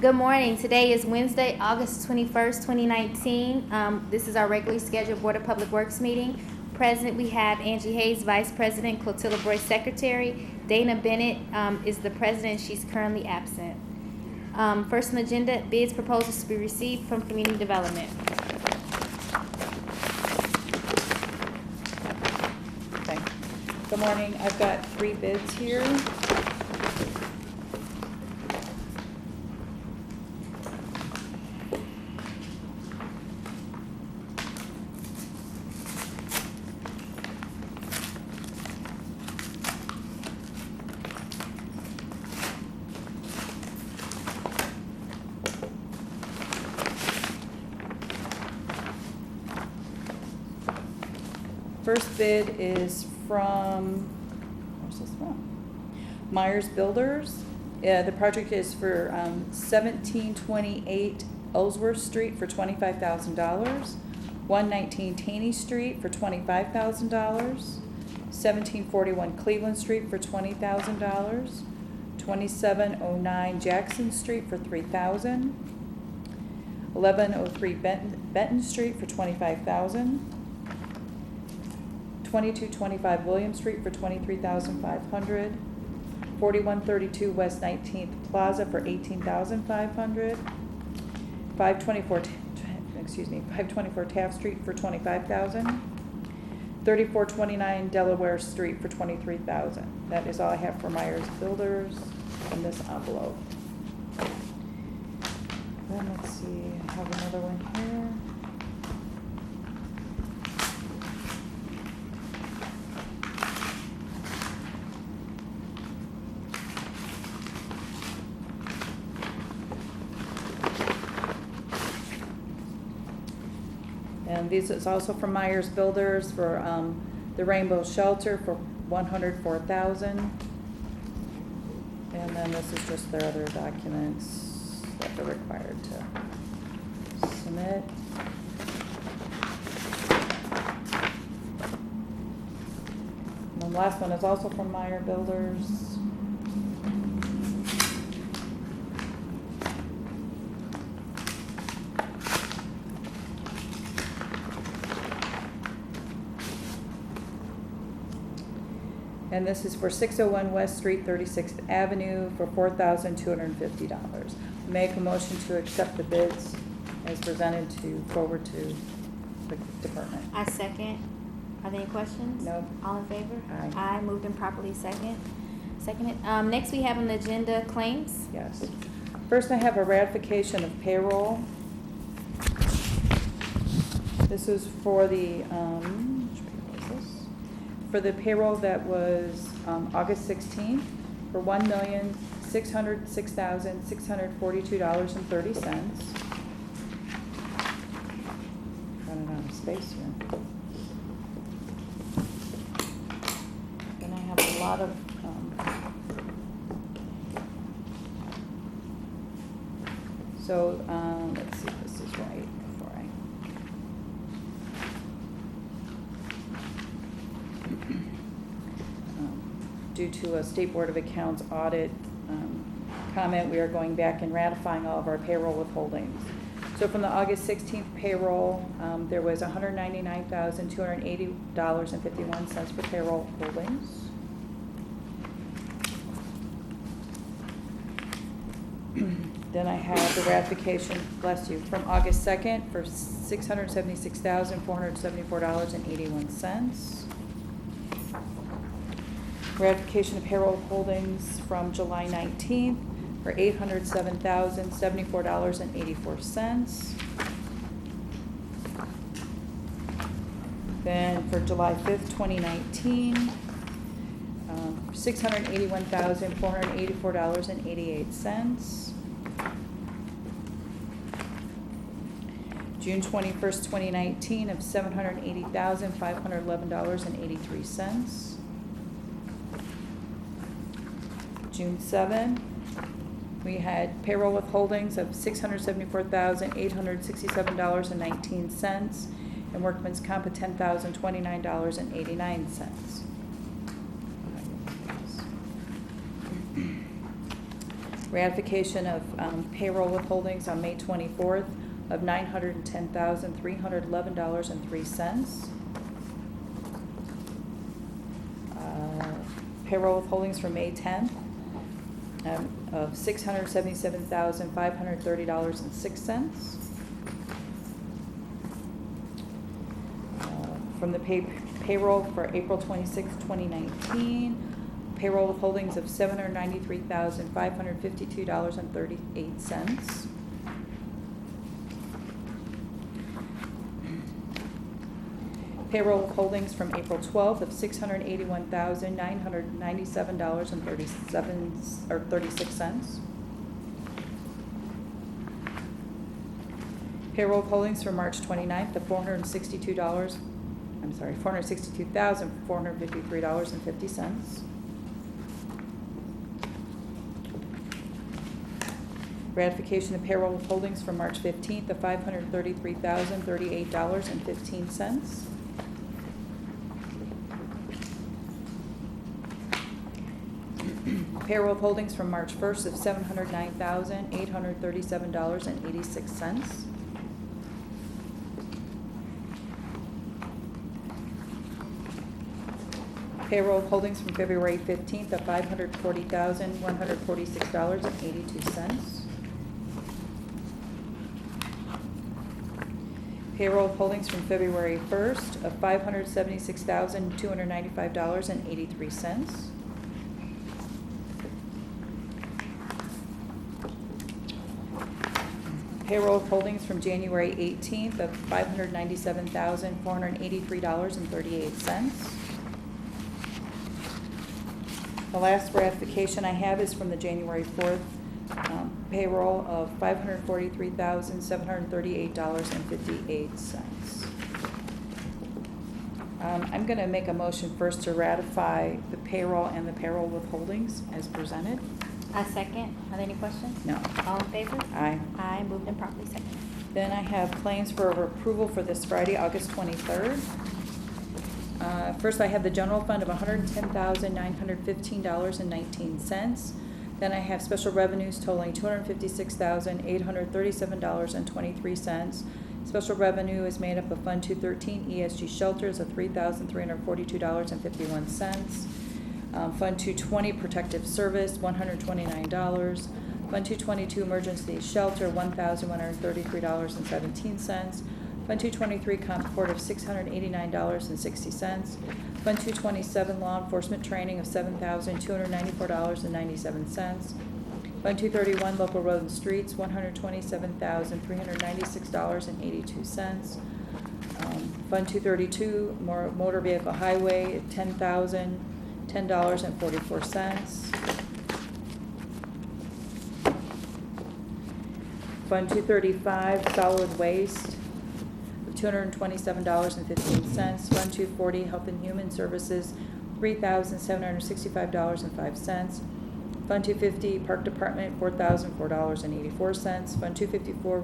Good morning. Today is Wednesday, August 21st, 2019. This is our regularly scheduled Board of Public Works meeting. Present, we have Angie Hayes, Vice President, Clotilda Broy, Secretary. Dana Bennett is the President. She's currently absent. First on the agenda, bids, proposals to be received from Community Development. Okay. Good morning. I've got 3 bids here. First bid is from, where's this one? Myers Builders. The project is for 1728 Ellsworth Street for $25,000, 119 Taney Street for $25,000, 1741 Cleveland Street for $20,000, 2709 Jackson Street for $3,000, 1103 Benton Street for $25,000. 2225 William Street for $23,500, 4132 West 19th Plaza for $18,500, 524 Taft Street for $25,000, 3429 Delaware Street for $23,000. That is all I have for Myers Builders in this envelope. Then let's see, I have another one here. And this is also from Myers Builders for the Rainbow Shelter for $104,000. And then this is just their other documents that they're required to submit. And the last one is also from Myers Builders. And this is for 601 West Street, 36th Avenue for $4,250. Make a motion to accept the bids as presented to forward to the department. I second. Are there any questions? No. All in favor? Aye. Aye. Moved and properly seconded. Next, we have on the agenda claims. Yes. First, I have a ratification of payroll. This is for the, for the payroll that was August 16th for $1,606,642.30. Running out of space here. Then I have a lot of let's see if this is right before I. Due to a State Board of Accounts audit comment, we are going back and ratifying all of our payroll withholdings. So from the August 16th payroll, there was $199,280.51 for payroll holdings. Then I have the ratification, bless you, from August 2nd for $676,474.81. Ratification of payroll holdings from July 19th for $807,074.84. Then for July 5th, 2019, $681,484.88. June 21st, 2019 of $780,511.83. June 7, we had payroll withholdings of $674,867.19 and workman's comp of $10,029.89. Ratification of payroll withholdings on May 24th of $910,311.03. Payroll withholdings for May 10th of $677,530.06. From the payroll for April 26, 2019, payroll withholdings of $793,552.38. Payroll withholdings from April 12th of $681,997.36. Payroll withholdings from March 29th of $462,453.50. Ratification of payroll withholdings from March 15th of $533,038.15. Payroll withholdings from March 1st of $709,837.86. Payroll withholdings from February 15th of $540,146.82. Payroll withholdings from February 1st of $576,295.83. Payroll withholdings from January 18th of $597,483.38. The last ratification I have is from the January 4th payroll of $543,738.58. I'm going to make a motion first to ratify the payroll and the payroll withholdings as presented. A second. Are there any questions? No. All in favor? Aye. Aye. Moved and properly seconded. Then I have claims for approval for this Friday, August 23rd. First, I have the general fund of $110,915.19. Then I have special revenues totaling $256,837.23. Special revenue is made up of Fund 213 ESG shelters of $3,342.51. Fund 220 protective service, $129. Fund 222 emergency shelter, $1,133.17. Fund 223 comp court of $689.60. Fund 227 law enforcement training of $7,294.97. Fund 231 local road and streets, $127,396.82. Fund 232 motor vehicle highway, $10,010.44. Fund 235 solid waste, $227.15. Fund 240 Health and Human Services, $3,765.05. Fund 250 Park Department, $4,004.84. Fund 254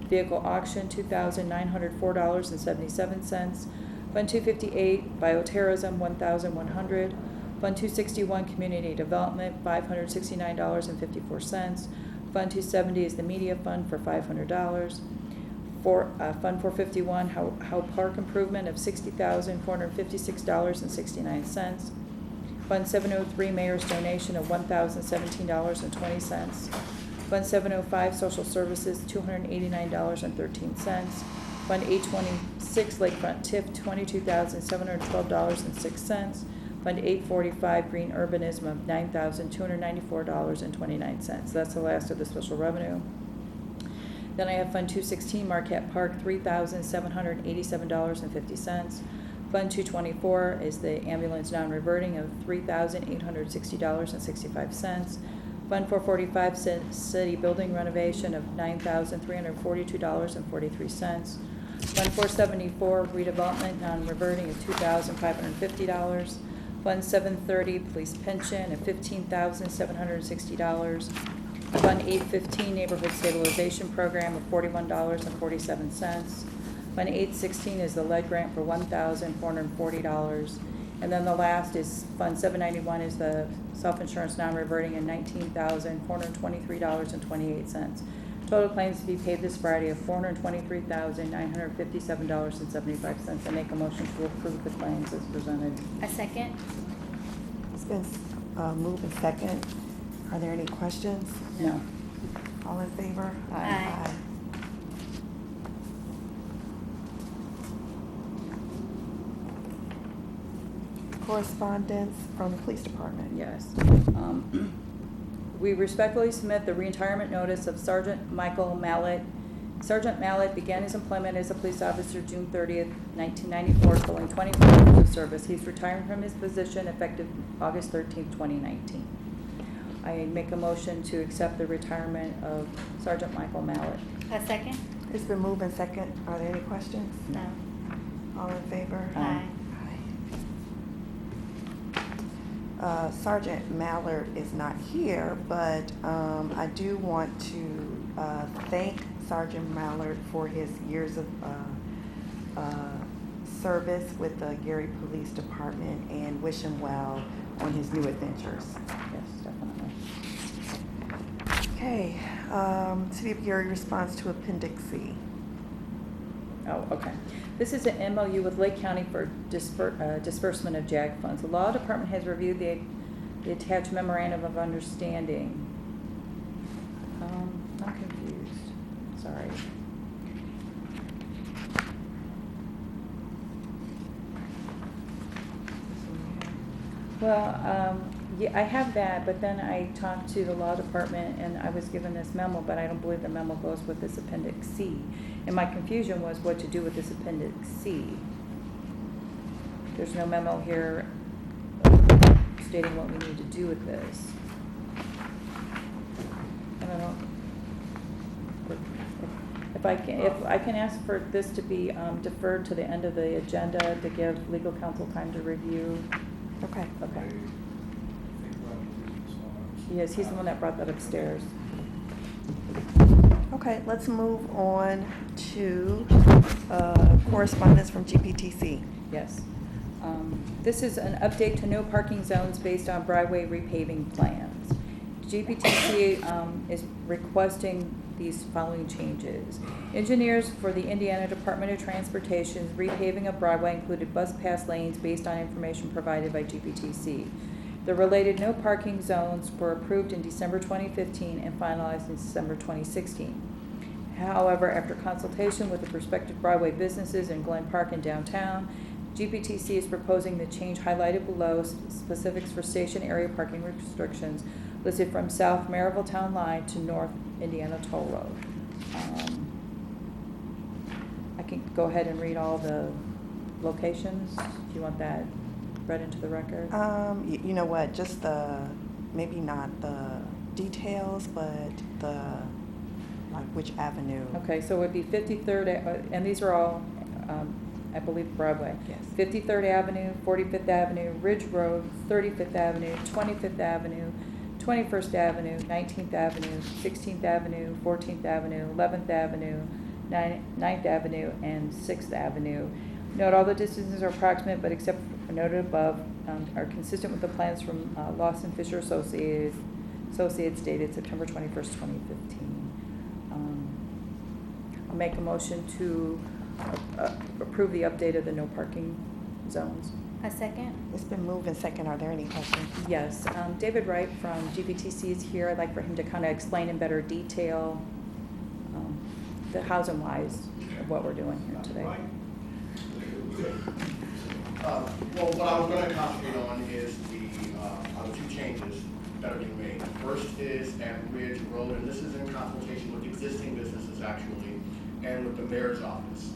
Vehicle Auction, $2,904.77. Fund 258 Bioterrorism, $1,100. Fund 261 Community Development, $569.54. Fund 270 is the Media Fund for $500. Fund 451, Howe Park Improvement of $60,456.69. Fund 703, Mayor's Donation of $1,017.20. Fund 705, Social Services, $289.13. Fund 826, Lakefront TIF, $22,712.06. Fund 845, Green Urbanism of $9,294.29. That's the last of the special revenue. Then I have Fund 216, Marquette Park, $3,787.50. Fund 224 is the ambulance non-reverting of $3,860.65. Fund 445, city building renovation of $9,342.43. Fund 474, redevelopment non-reverting of $2,550. Fund 730, police pension of $15,760. Fund 815, neighborhood stabilization program of $41.47. Fund 816 is the lead grant for $1,440. And then the last is Fund 791 is the self-insurance non-reverting and $19,423.28. Total claims to be paid this Friday of $423,957.75. I make a motion to approve the claims as presented. A second? It's been moved and second. Are there any questions? No. All in favor? Aye. Correspondence from the police department. Yes. We respectfully submit the retirement notice of Sergeant Michael Mallett. Sergeant Mallett began his employment as a police officer June 30th, 1994, totaling 24 years of service. He's retiring from his position effective August 13th, 2019. I make a motion to accept the retirement of Sergeant Michael Mallett. A second? It's been moved and second. Are there any questions? No. All in favor? Aye. Sergeant Mallard is not here, but I do want to thank Sergeant Mallard for his years of service with the Gary Police Department and wish him well on his new adventures. Yes, definitely. Okay, City of Gary response to Appendix C. Oh, okay. This is an MOU with Lake County for disbursement of JAG funds. The Law Department has reviewed the attached memorandum of understanding. I'm confused. Sorry. Well, yeah, I have that, but then I talked to the Law Department and I was given this memo, but I don't believe the memo goes with this Appendix C. And my confusion was what to do with this Appendix C. There's no memo here stating what we need to do with this. I don't know. If I can ask for this to be deferred to the end of the agenda to give legal counsel time to review. Okay. Okay. Yes, he's the one that brought that upstairs. Okay, let's move on to correspondence from GPTC. Yes. This is an update to no parking zones based on Broadway repaving plans. GPTC is requesting these following changes. Engineers for the Indiana Department of Transportation's repaving of Broadway included bus pass lanes based on information provided by GPTC. The related no parking zones were approved in December 2015 and finalized in December 2016. However, after consultation with the prospective Broadway businesses in Glen Park and downtown, GPTC is proposing the change highlighted below, specifics for station area parking restrictions listed from South Maryville Town Line to North Indiana Toll Road. I can go ahead and read all the locations. Do you want that read into the record? You know what, just maybe not the details, but like which avenue. Okay, so it would be 53rd, and these are all, I believe, Broadway. Yes. 53rd Avenue, 45th Avenue, Ridge Road, 35th Avenue, 25th Avenue, 21st Avenue, 19th Avenue, 16th Avenue, 14th Avenue, 11th Avenue, 9th Avenue, and 6th Avenue. Note all the distances are approximate, but except for noted above, are consistent with the plans from Lawson Fisher Associates dated September 21st, 2015. I'll make a motion to approve the update of the no parking zones. A second? It's been moved and second. Are there any questions? Yes, David Wright from GPTC is here. I'd like for him to kind of explain in better detail the hows and whys of what we're doing here today. Well, what I was going to concentrate on is the two changes that are being made. First is at Ridge Road, and this is in consultation with existing businesses actually, and with the mayor's office.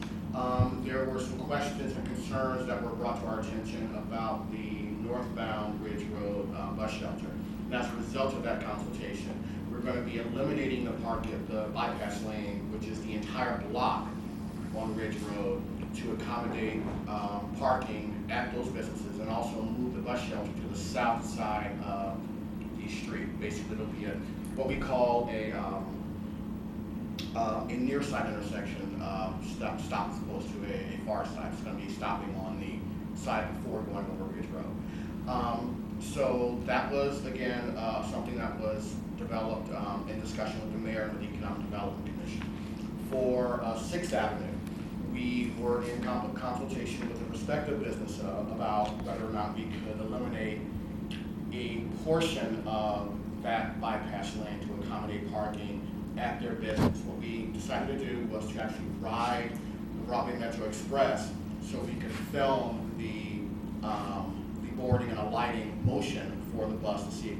There were some questions and concerns that were brought to our attention about the northbound Ridge Road bus shelter. And as a result of that consultation, we're going to be eliminating the bypass lane, which is the entire block on Ridge Road, to accommodate parking at those businesses, and also move the bus shelter to the south side of the street. Basically, it'll be what we call a near side intersection stop as opposed to a far side. It's going to be stopping on the side before going over Ridge Road. So that was, again, something that was developed in discussion with the mayor and the Economic Development Commission. For 6th Avenue, we were in consultation with the respective business about whether or not we could eliminate a portion of that bypass lane to accommodate parking at their business. What we decided to do was to actually ride the Broadway Metro Express so we could film the boarding and alighting motion for the bus to see if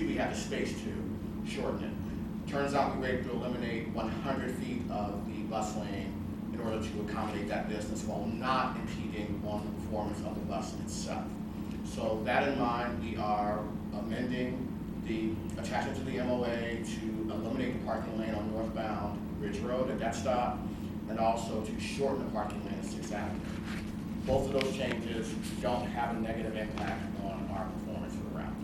we had the space to shorten it. Turns out we were able to eliminate 100 feet of the bus lane in order to accommodate that business while not impeding on the performance of the bus itself. So that in mind, we are amending the attachment to the MOA to eliminate the parking lane on northbound Ridge Road at that stop, and also to shorten the parking lane at 6th Avenue. Both of those changes don't have a negative impact on our performance for the route.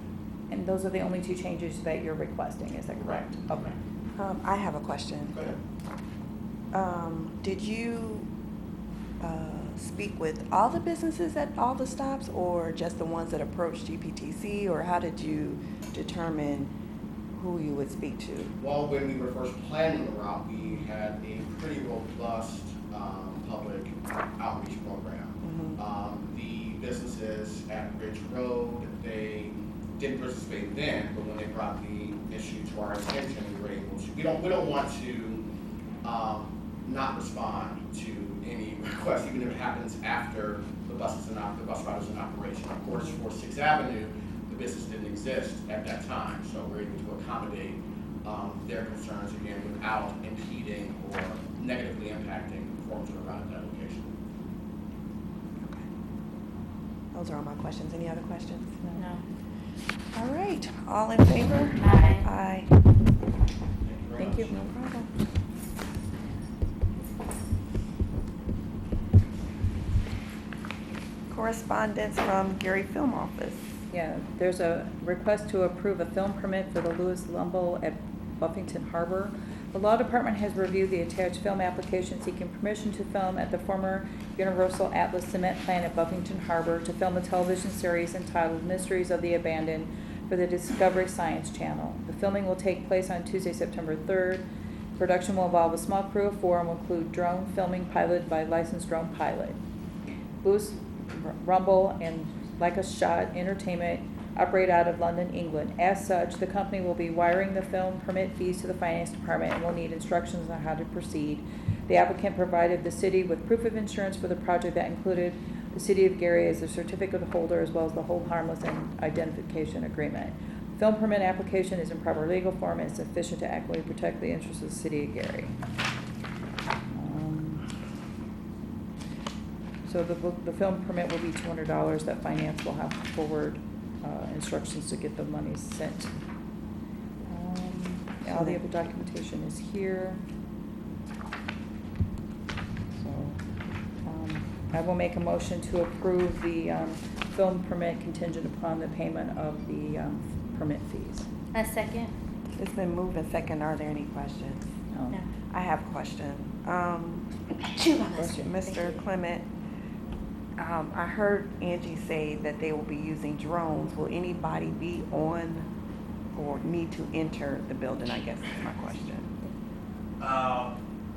And those are the only two changes that you're requesting, is that correct? Okay. I have a question. Go ahead. Did you speak with all the businesses at all the stops, or just the ones that approached GPTC, or how did you determine who you would speak to? Well, when we were first planning the route, we had a pretty robust public outreach program. The businesses at Ridge Road, they didn't participate then, but when they brought the issue to our attention, we were able to. We don't want to not respond to any request, even if it happens after the bus route is in operation. Of course, for 6th Avenue, the business didn't exist at that time, so we're able to accommodate their concerns again without impeding or negatively impacting the performance of the route at that location. Okay. Those are all my questions. Any other questions? No. All right, all in favor? Aye. Aye. Thank you very Thank much. you. No problem. Correspondence from Gary Film Office. Yeah, there's a request to approve a film permit for the Louis Lumble at Buffington Harbor. The Law Department has reviewed the attached film application seeking permission to film at the former Universal Atlas Cement Plant at Buffington Harbor to film a television series entitled Mysteries of the Abandoned for the Discovery Science Channel. The filming will take place on Tuesday, September 3rd. Production will involve a small crew of 4 and will include drone filming piloted by a licensed drone pilot. Louis Rumble and Like a Shot Entertainment operate out of London, England. As such, the company will be wiring the film permit fees to the finance department and will need instructions on how to proceed. The applicant provided the city with proof of insurance for the project that included the city of Gary as the certificate holder as well as the hold harmless and identification agreement. Film permit application is in proper legal form and is sufficient to adequately protect the interests of the city of Gary. So the film permit will be $200. That finance will have forward instructions to get the money sent. All the other documentation is here. So I will make a motion to approve the film permit contingent upon the payment of the permit fees. A second? It's been moved and second. Are there any questions? No. I have a question. Bless you. Mr. Clement, I heard Angie say that they will be using drones. Will anybody be on or need to enter the building, I guess is my question.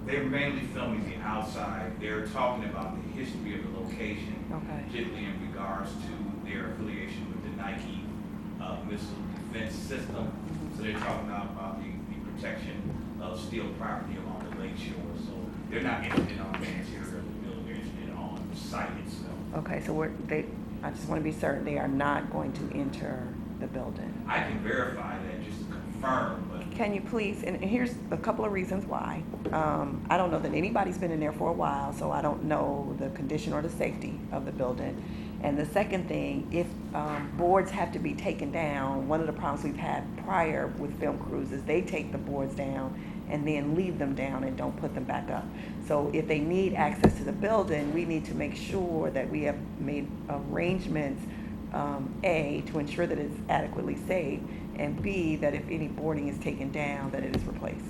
They're mainly filming the outside. They're talking about the history of the location, Okay. particularly in regards to their affiliation with the Nike missile defense system. So they're talking about the protection of steel property along the lake shore. So they're not interested on the interior of the building, they're interested on the site itself. Okay, so I just want to be certain they are not going to enter the building. I can verify that just to confirm, but Can you please, and here's a couple of reasons why. I don't know that anybody's been in there for a while, so I don't know the condition or the safety of the building. And the second thing, if boards have to be taken down, one of the problems we've had prior with film crews is they take the boards down and then leave them down and don't put them back up. So if they need access to the building, we need to make sure that we have made arrangements, A, to ensure that it's adequately safe, and B, that if any boarding is taken down, that it is replaced.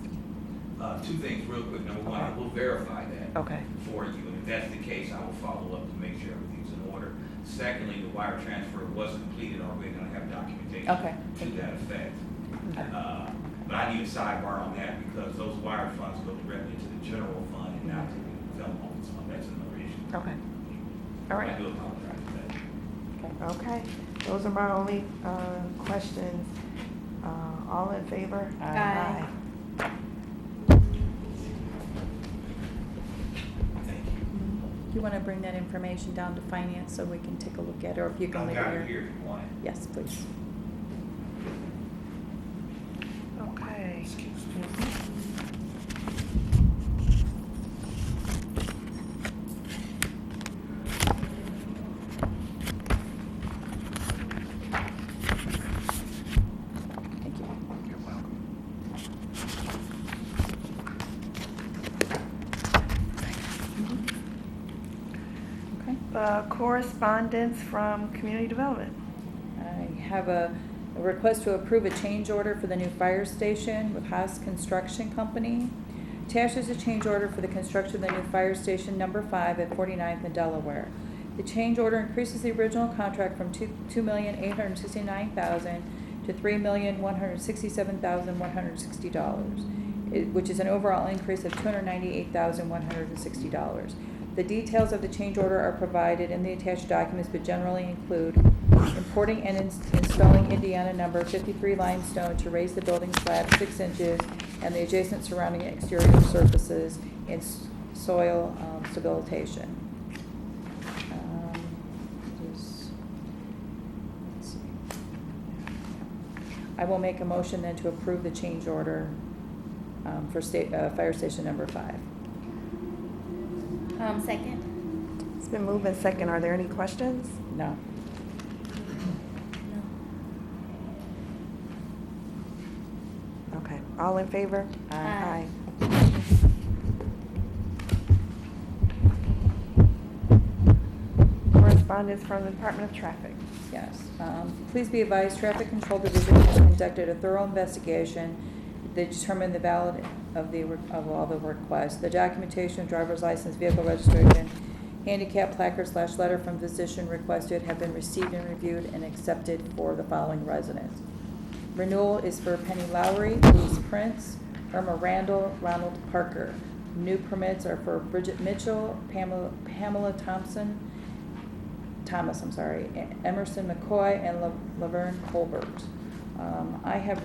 two things real quick. Number one, I will verify that Okay. for you, and if that's the case, I will follow up to make sure everything's in order. Secondly, the wire transfer was completed already, and I have documentation Okay. to that effect. Okay. But I need a sidebar on that because those wire funds go directly to the general fund and not to the development office fund. That's another issue. Okay. All I right. do apologize for that. Okay. Those are my only questions. All in favor? Aye. Thank you. You want to bring that information down to finance so we can take a look at it, or if you can I've leave got it it here? here if you want it. Yes, please. Okay. Thank you. You're welcome. Okay. Correspondence from community development. I have a request to approve a change order for the new fire station with Haas Construction Company. Attached is a change order for the construction of the new fire station number 5 at 49th and Delaware. The change order increases the original contract from $2,869,000 to $3,167,160, which is an overall increase of $298,160. The details of the change order are provided in the attached documents, but generally include importing and installing Indiana number 53 limestone to raise the building slab 6 inches and the adjacent surrounding exterior surfaces and soil stabilization. Let's see. I will make a motion then to approve the change order for fire station number 5. Second. It's been moved and second. Are there any questions? No. Okay. All in favor? Aye. Correspondence from the Department of Traffic. Yes. Please be advised, Traffic Control Division has conducted a thorough investigation. They determined the valid of all the requests. The documentation, driver's license, vehicle registration, handicap placard / letter from physician requested have been received and reviewed and accepted for the following residents. Renewal is for Penny Lowry, Louise Prince, Irma Randall, Ronald Parker. New permits are for Bridget Mitchell, Pamela Thomas, Emerson McCoy, and Laverne Colbert. I have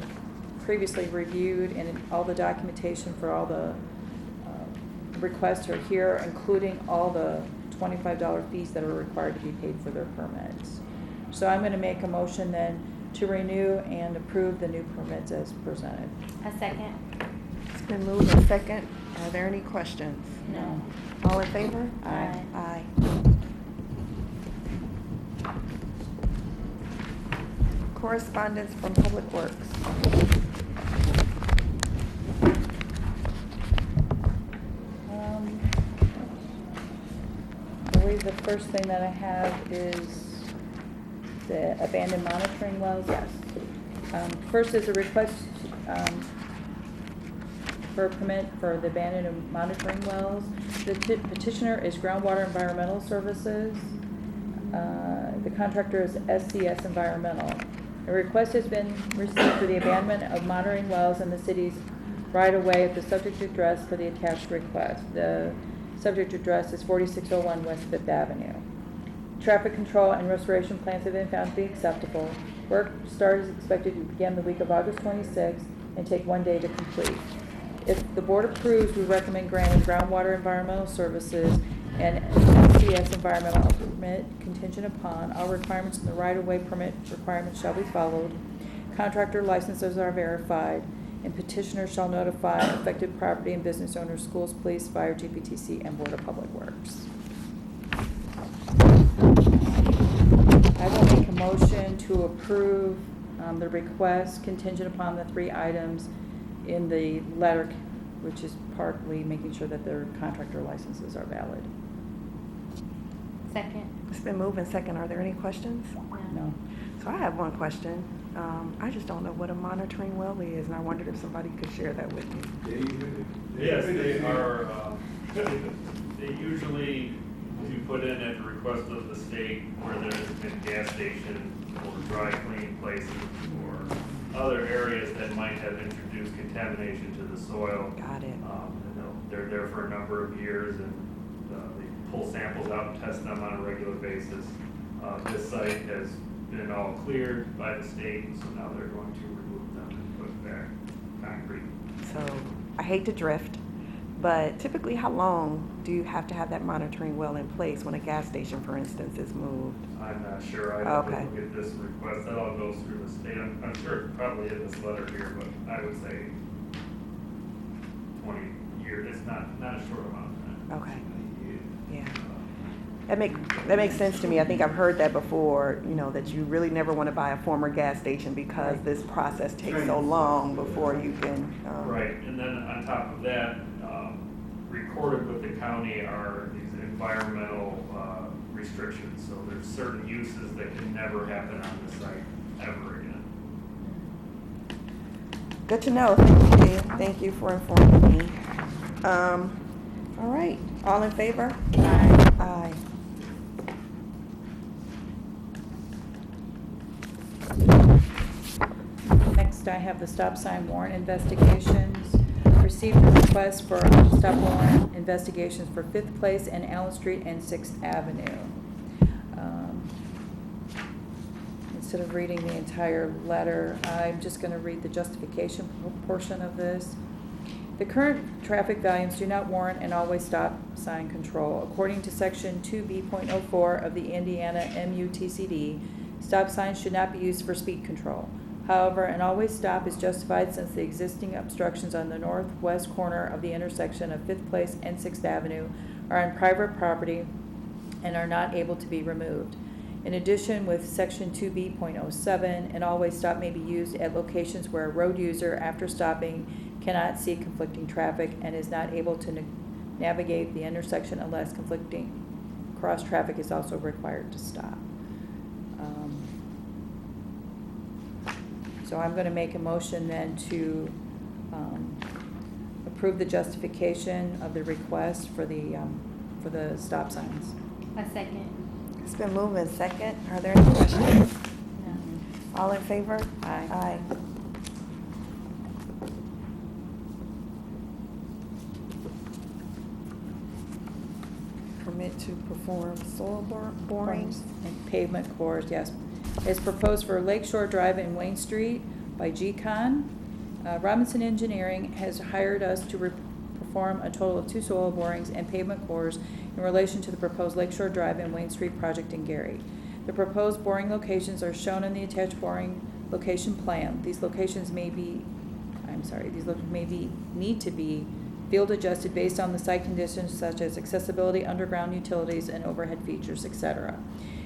previously reviewed and all the documentation for all the requests are here, including all the $25 fees that are required to be paid for their permits. So I'm going to make a motion then to renew and approve the new permits as presented. A second. It's been moved and second. Are there any questions? No. All in favor? Aye. Aye. Correspondence from Public Works. I believe the first thing that I have is the abandoned monitoring wells. Yes. First is a request for a permit for the abandoned monitoring wells. The petitioner is Groundwater Environmental Services. The contractor is SCS Environmental. A request has been received for the abandonment of monitoring wells in the city's right-of-way at the subject address for the attached request. The subject address is 4601 West Fifth Avenue. Traffic control and restoration plans have been found to be acceptable. Work start is expected to begin the week of August 26th and take 1 day to complete. If the board approves, we recommend granting Groundwater Environmental Services and SCS Environmental permit contingent upon all requirements in the right-of-way permit requirements shall be followed. Contractor licenses are verified, and petitioner shall notify affected property and business owners, schools, police, fire, GPTC, and Board of Public Works. I will make a motion to approve the request contingent upon the 3 items in the letter, which is partly making sure that their contractor licenses are valid. Second. It's been moved and second. Are there any questions? No. So I have one question. I just don't know what a monitoring well is, and I wondered if somebody could share that with me. Yes, they are, they usually do we put in at the request of the state where there's been gas station or dry clean places or other areas that might have introduced contamination to the soil. Got it. They're there for a number of years, and they pull samples out and test them on a regular basis. This site has been all cleared by the state, so now they're going to remove them and put back concrete. So I hate to drift, but typically how long do you have to have that monitoring well in place when a gas station, for instance, is moved? I'm not sure. I have to Okay. look at this request. That all goes through the state. I'm sure it's probably in this letter here, but I would say 20 years. It's not a short amount of time. Okay. Yeah. That makes sense to me. I think I've heard that before, that you really never want to buy a former gas station because this process takes so long before you can. Right, and then on top of that, recorded with the county are these environmental restrictions. So there's certain uses that can never happen on the site ever again. Good to know. Thank you. Thank you for informing me. All right. All in favor? Aye. Aye. Next, I have the stop sign warrant investigations. Received a request for stop warrant investigations for 5th Place and Allen Street and 6th Avenue. Instead of reading the entire letter, I'm just going to read the justification portion of this. The current traffic volumes do not warrant an always stop sign control. According to Section 2B.04 of the Indiana MUTCD, stop signs should not be used for speed control. However, an always stop is justified since the existing obstructions on the northwest corner of the intersection of 5th Place and 6th Avenue are on private property and are not able to be removed. In addition, with Section 2B.07, an always stop may be used at locations where a road user, after stopping, cannot see conflicting traffic and is not able to navigate the intersection unless conflicting cross traffic is also required to stop. So I'm going to make a motion then to approve the justification of the request for the stop signs. A second. It's been moved in second. Are there any questions? No. All in favor? Aye. Aye. Permit to perform soil borings. And pavement cores, yes. Is proposed for Lakeshore Drive in Wayne Street by G-Con. Robinson Engineering has hired us to perform a total of 2 soil borings and pavement cores in relation to the proposed Lakeshore Drive and Wayne Street project in Gary. The proposed boring locations are shown in the attached boring location plan. These locations need to be field adjusted based on the site conditions such as accessibility, underground utilities, and overhead features, etc.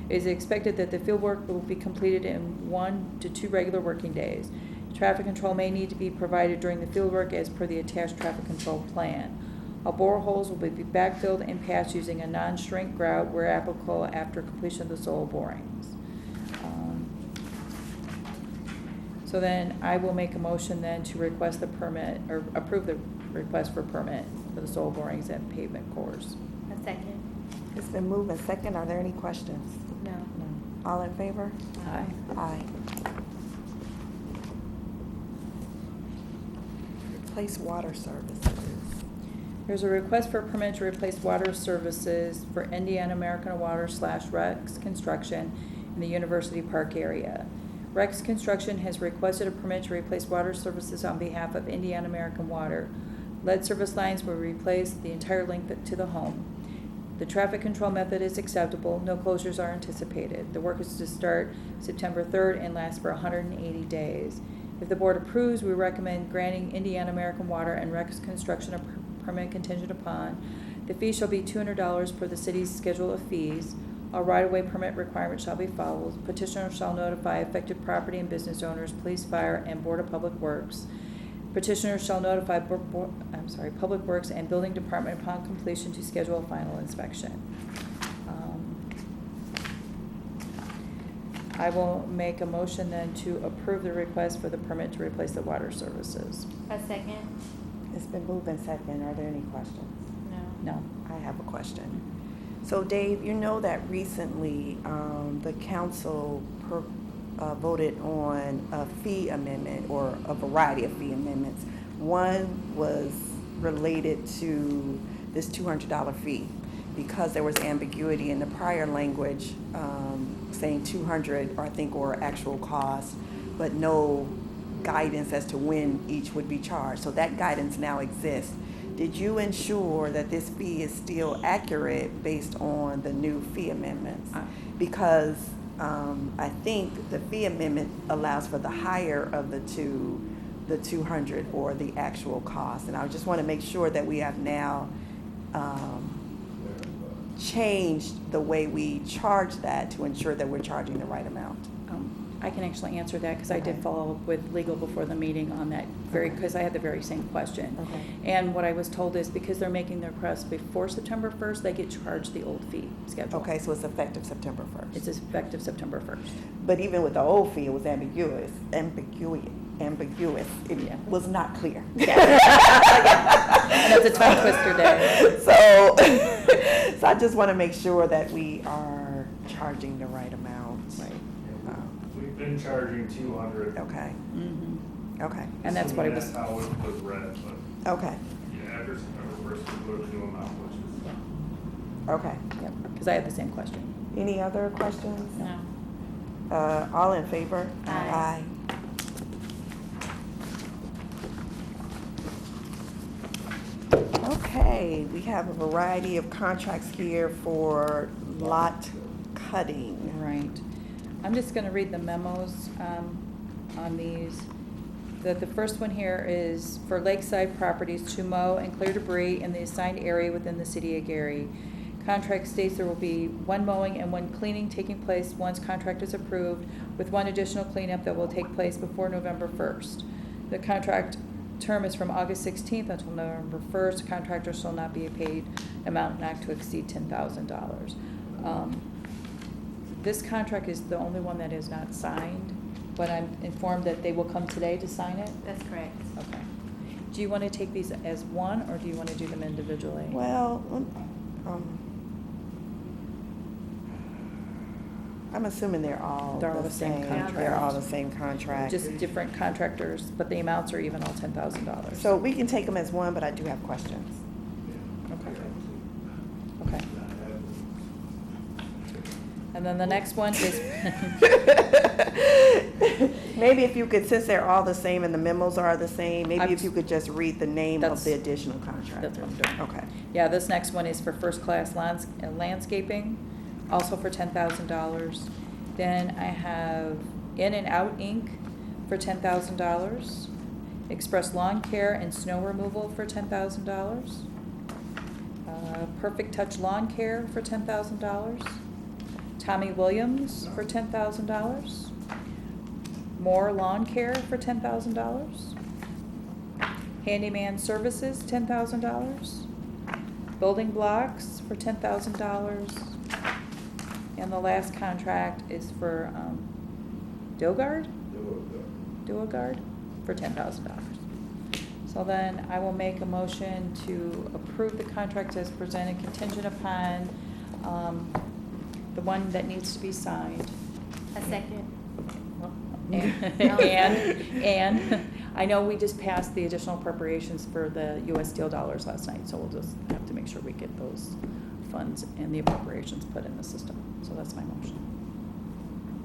It is expected that the field work will be completed in 1 to 2 regular working days. Traffic control may need to be provided during the field work as per the attached traffic control plan. All boreholes will be backfilled and patched using a non-shrink grout where applicable after completion of the soil borings. So then I will make a motion then to request the permit, or approve the request for permit for the soil borings and pavement cores. A second. It's been moved in second. Are there any questions? No. All in favor? Aye. Aye. Replace water services. There's a request for a permit to replace water services for Indiana American Water / Rex Construction in the University Park area. Rex Construction has requested a permit to replace water services on behalf of Indiana American Water. Lead service lines will replace the entire length to the home. The traffic control method is acceptable. No closures are anticipated. The work is to start September 3rd and last for 180 days. If the board approves, we recommend granting Indiana American Water and Rex Construction a permit contingent upon. The fee shall be $200 per the city's schedule of fees. All right-of-way permit requirements shall be followed. Petitioner shall notify affected property and business owners, police, fire, and Board of Public Works. Petitioner shall notify Public Works and Building Department upon completion to schedule a final inspection. I will make a motion then to approve the request for the permit to replace the water services. A second. It's been moved in second. Are there any questions? No. No. I have a question. So Dave, you know that recently, the council voted on a fee amendment or a variety of fee amendments. One was related to this $200 fee because there was ambiguity in the prior language, saying 200 or I think or actual cost, but no guidance as to when each would be charged. So that guidance now exists. Did you ensure that this fee is still accurate based on the new fee amendments? Because I think the fee amendment allows for the higher of the two, the 200 or the actual cost. And I just want to make sure that we have now changed the way we charge that to ensure that we're charging the right amount. I can actually answer that because I did Okay. follow up with legal before the meeting on that because I had the very same question. Okay. And what I was told is because they're making the request before September 1st, they get charged the old fee schedule. Okay, so it's effective September 1st. It's effective September 1st. But even with the old fee, it was ambiguous. It Yeah. was not clear. And it's a tongue twister day. So I just want to make sure that we are charging the right amount. Right. We've been charging 200. Okay, Mhm. okay, And that's what I was, Assuming that's how it was read, but okay, yeah, after September 1st, we go to the new amount, which is okay. yep, because I had the same question. Any other questions? No. All in favor? Aye. Okay, we have a variety of contracts here for lot cutting. Right. I'm just gonna read the memos, on these. The first one here is for lakeside properties to mow and clear debris in the assigned area within the city of Gary. Contract states there will be one mowing and one cleaning taking place once contract is approved, with one additional cleanup that will take place before November 1st. The contract term is from August 16th until November 1st. The contractor shall not be paid amount not to exceed $10,000. This contract is the only one that is not signed, but I'm informed that they will come today to sign it. That's correct. Okay. Do you want to take these as one, or do you want to do them individually? Well, I'm assuming they're all the same. contract. They're all the same contract. Just different contractors, but the amounts are even all $10,000. So we can take them as one, but I do have questions. Okay. Okay. And then the next one is, Maybe if you could, since they're all the same and the memos are the same, maybe I'm- if you could just read the name of That's- the additional contract. that's what I'm doing. Okay. Yeah, this next one is for first-class landscaping, also for $10,000. Then I have In and Out Inc. for $10,000. Express Lawn Care and Snow Removal for $10,000. Perfect Touch Lawn Care for $10,000. Tommy Williams for $10,000. More Lawn Care for $10,000. Handyman Services, $10,000. Building Blocks for $10,000. And the last contract is for Duogard for $10,000. So then I will make a motion to approve the contract as presented contingent upon the one that needs to be signed. A second. And I know we just passed the additional appropriations for the US Steel dollars last night, so we'll just have to make sure we get those funds and the appropriations put in the system. So that's my motion.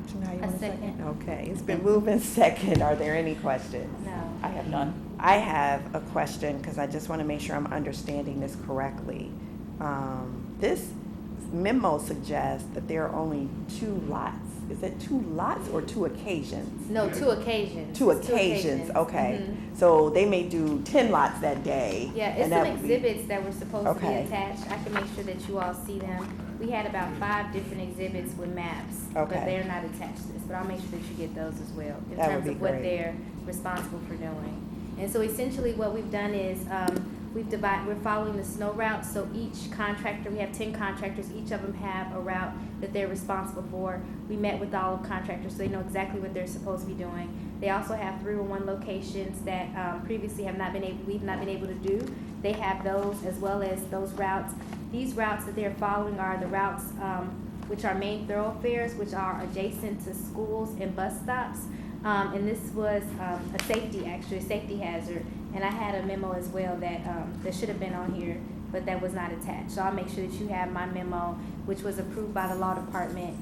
So now you A want second. Okay, it's been moved in second. Are there any questions? No. I have none. I have a question because I just want to make sure I'm understanding this correctly. This memo suggests that there are only 2 lots. Is it 2 lots or 2 occasions? No, 2 occasions. 2 It's occasions, okay. Mhm. So they may do 10 lots that day. Yeah, and it's that some would be- exhibits that were supposed to be Okay. attached. I can make sure that you all see them. We had about 5 different exhibits with maps, but Okay. they're not attached to this. But I'll make sure that you get those as well, in That would terms be of what great. they're responsible for doing. And so essentially what we've done is, we're following the snow route, so each contractor, we have 10 contractors, each of them have a route that they're responsible for. We met with all contractors, so they know exactly what they're supposed to be doing. They also have 301 locations that previously we've not been able to do. They have those as well as those routes. these routes that they're following are the routes, which are main thoroughfares, which are adjacent to schools and bus stops. And this was, a safety hazard. And I had a memo as well that should have been on here, but that was not attached. So I'll make sure that you have my memo, which was approved by the law department,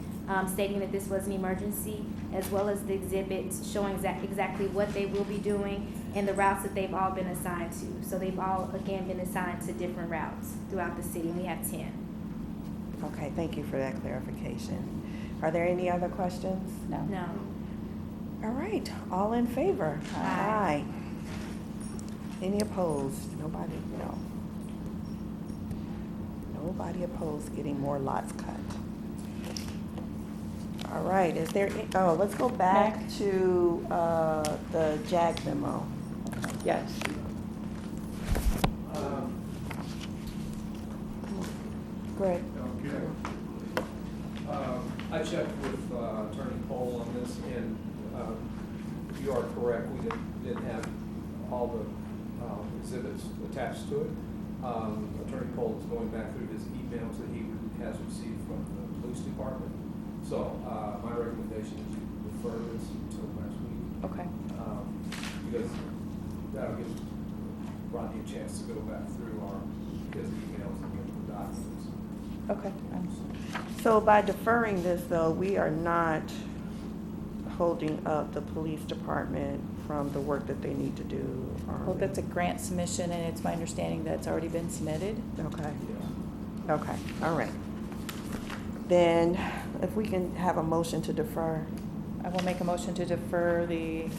stating that this was an emergency, as well as the exhibits showing exactly what they will be doing and the routes that they've all been assigned to. So they've all, again, been assigned to different routes throughout the city. We have 10. Okay, thank you for that clarification. Are there any other questions? No. No. All right, all in favor? Aye. Any opposed? Nobody, no. Nobody opposed getting more lots cut. All right, is there, let's go back to the JAG memo. Yes. Greg? Okay. I checked with Attorney Cole on this, and you are correct, we didn't have all the exhibits attached to it. Attorney Cole is going back through his emails that he has received from the police department. So my recommendation is you defer this until next week, Okay. because that'll give Rodney a chance to go back through his emails and get the documents. Okay. So by deferring this, though, we are not holding up the police department from the work that they need to do. are Well, we? that's a grant submission, and it's my understanding that's already been submitted. Okay, Yeah. okay, all right. Then if we can have a motion to defer. I will make a motion to defer the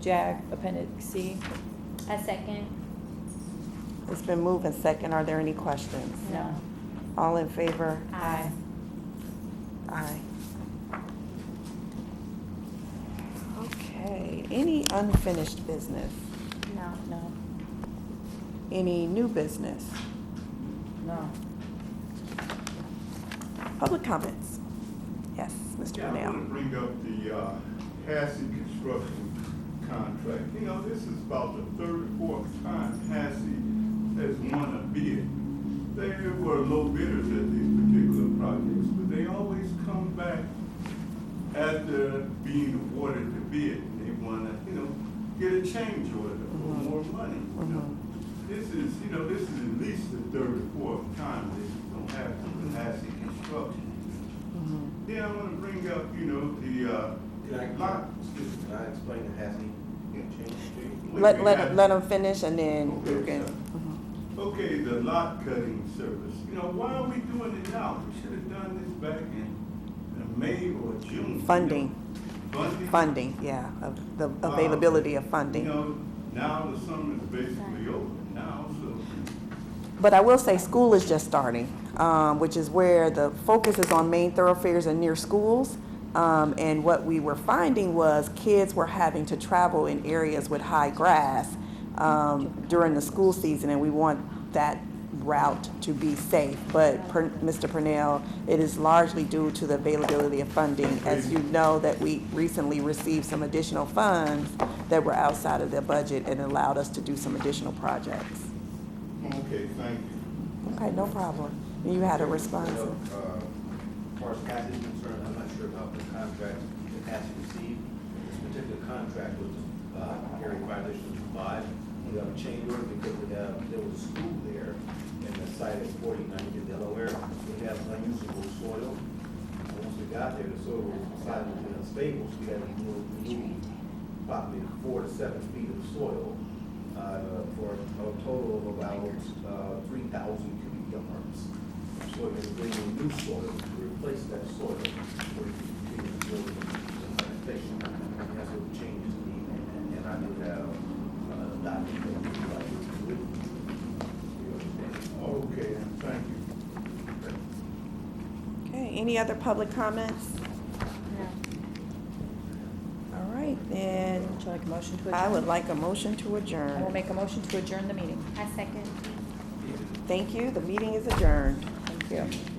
JAG Appendix C. A second? It's been moved and second. Are there any questions? No. All in favor? Aye. Aye. Okay, any unfinished business? No. No. Any new business? No. Public comments? Yes, Mr. Yeah, I Brunel. want to bring up the Hassey construction contract. You know, this is about the 34th time Hassey has won a bid. They were low bidders at these particular projects, but they always come back after being awarded the bid. They want to, get a change order or more money. This is at least the 34th time they don't have the Hassey construction. Then I want to bring up, Can I explain the Hassey change to you? Let them finish and then you Okay, can. sir. Okay, the lot cutting service. Why are we doing it now? We should have done this back in May or June. Funding. Funding, yeah, of the availability of funding. Now the summer is basically over now, so. But I will say school is just starting, which is where the focus is on main thoroughfares and near schools. And what we were finding was kids were having to travel in areas with high grass during the school season, and we want that route to be safe. But Mr. Purnell, it is largely due to the availability of funding. As you know, that we recently received some additional funds that were outside of the budget and allowed us to do some additional projects. Okay, thank you. Okay, no problem. You had a response. As far as Hassey is concerned, I'm not sure about the contract that Hassey received. This particular contract was area violation 5. We have a change order because there was a school there in the site at 4090 Delaware. We have unusable soil. And once we got there, the soil was decided to be unstable, so we had to remove probably 4 to 7 feet of soil for a total of about 3,000 cubic yards. So we're bringing new soil to replace that soil for the continuous building and vegetation. And that's what the changes mean. And I do have a document that would like to do it. You understand? Okay, thank you. Okay, any other public comments? No. All right, then Would you like a motion to adjourn? I would like a motion to I will adjourn. make a motion to adjourn the meeting. I second. Thank you, the meeting is adjourned. Thank you.